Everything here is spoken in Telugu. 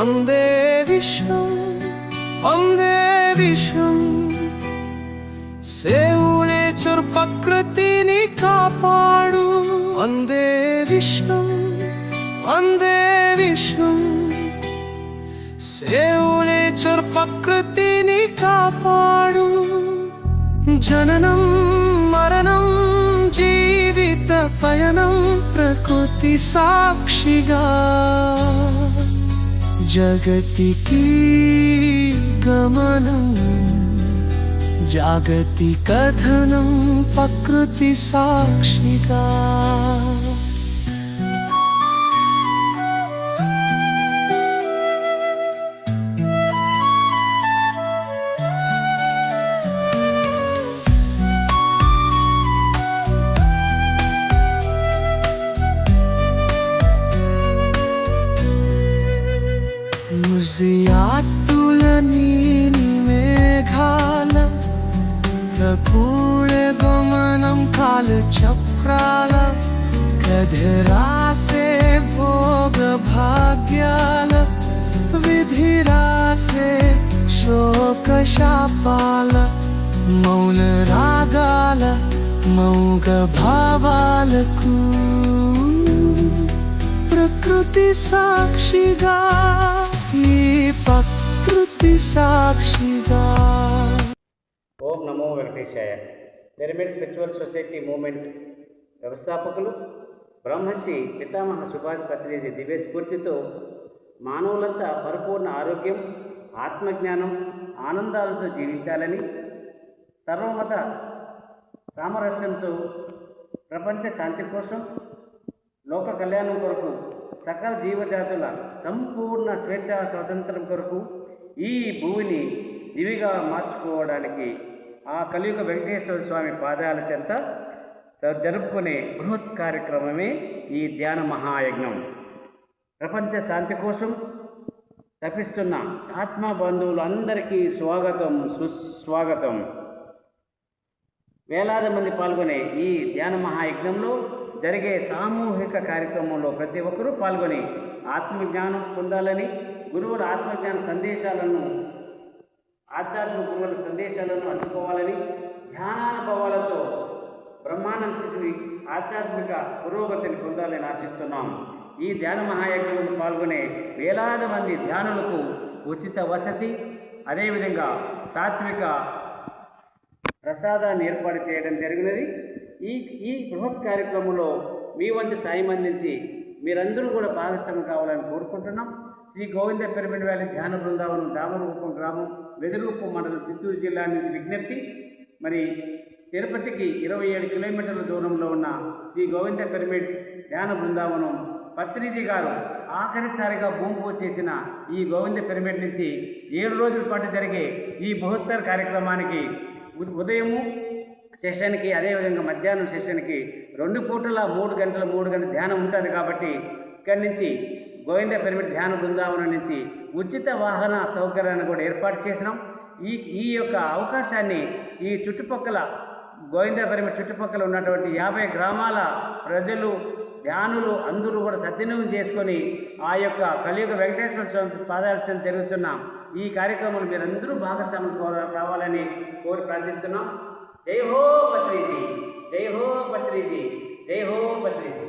వందే విశ్వం వందే విశ్వం సేవులేచర్ ప్రకృతిని కాపాడు వందే విశ్వం వందే విశ్వం సేవులేచర్ ప్రకృతిని కాపాడు జననం మరణం జీవిత పయనం ప్రకృతి సాక్షిగా జగతికి గమనం జాగతి కథనం ప్రకృతి సాక్షిగా ముజియాతులని మేఘాల ప్రకూడే గమనం కాల చక్రాల కధరాసే భోగ భాగ్యాల విధిరాసే శోక శాపాల మౌన రాగాల మౌగ భావాలకు ప్రకృతి సాక్షిగా ఈ ప్రకృతి సాక్షిగా. ఓం నమో వెంకటేశాయ. పిరమిడ్ స్పిరిచువల్ సొసైటీ మూవ్మెంట్ వ్యవస్థాపకులు బ్రహ్మశ్రీ పితామహ సుభాష్ పత్రిజీ దివ్య స్ఫూర్తితో మానవులంతా పరిపూర్ణ ఆరోగ్యం ఆత్మజ్ఞానం ఆనందాలతో జీవించాలని సర్వమత సామరస్యంతో ప్రపంచ శాంతి కోసం లోక కళ్యాణం కొరకు సకల జీవజాతుల సంపూర్ణ స్వేచ్ఛా స్వాతంత్రం కొరకు ఈ భూమిని దివిగా మార్చుకోవడానికి ఆ కలియుగ వెంకటేశ్వర స్వామి పాదాల చెంత జరుపుకునే బృహత్ కార్యక్రమమే ఈ ధ్యాన మహాయజ్ఞం. ప్రపంచ శాంతి కోసం తపిస్తున్న ఆత్మ బంధువులందరికీ స్వాగతం సుస్వాగతం. వేలాది మంది పాల్గొనే ఈ ధ్యాన మహాయజ్ఞంలో జరిగే సామూహిక కార్యక్రమంలో ప్రతి ఒక్కరూ పాల్గొని ఆత్మజ్ఞానం పొందాలని, గురువుల ఆత్మజ్ఞాన సందేశాలను ఆధ్యాత్మిక గురువుల సందేశాలను అందుకోవాలని, ధ్యానానుభవాలతో బ్రహ్మానంద స్థితిని ఆధ్యాత్మిక పురోగతిని పొందాలని ఆశిస్తున్నాం. ఈ ధ్యాన మహాయజ్ఞంలో పాల్గొనే వేలాది మంది ధ్యానులకు ఉచిత వసతి, అదేవిధంగా సాత్విక ప్రసాదాన్ని ఏర్పాటు చేయడం జరిగినది. ఈ బృహత్ కార్యక్రమంలో మీ వంతు సాయం అందించి మీరందరూ కూడా భాగస్వామ్యం కావాలని కోరుకుంటున్నాం. శ్రీ గోవింద పిరమిడ్ వ్యాలీ ధ్యాన బృందావనం దామరూపం గ్రామం వెదురుకుప్పం మండలం చిత్తూరు జిల్లా నుంచి విజ్ఞప్తి. మరి తిరుపతికి 27 కిలోమీటర్ల దూరంలో ఉన్న శ్రీ గోవింద పిరమిడ్ ధ్యాన బృందావనం పత్రిజీ గారు ఆఖరిసారిగా భూమి పూజ చేసిన ఈ గోవింద పిరమిడ్ నుంచి 7 రోజుల పాటు జరిగే ఈ బృహత్తర కార్యక్రమానికి ఉదయము సెషన్కి, అదేవిధంగా మధ్యాహ్నం సెషన్కి 2 పూటల 3 గంటల ధ్యానం ఉంటుంది. కాబట్టి ఇక్కడి నుంచి గోవింద పిరమిడ్ ధ్యాన బృందావనం నుంచి ఉచిత వాహన సౌకర్యాన్ని కూడా ఏర్పాటు చేసినాం. ఈ యొక్క అవకాశాన్ని ఈ చుట్టుపక్కల గోవింద పిరమిడ్ చుట్టుపక్కల ఉన్నటువంటి 50 గ్రామాల ప్రజలు ధ్యానులు అందరూ కూడా సద్వినియోగం చేసుకొని ఆ యొక్క కలియుగ వెంకటేశ్వర స్వామి పాదార్చన జరుగుతున్న ఈ కార్యక్రమంలో మీరందరూ భాగస్వామ్యం కావాలని కోరి ప్రార్థిస్తున్నాం. జై హో పత్రిజీ, జై హో పత్రిజీ, జై హో పత్రిజీ.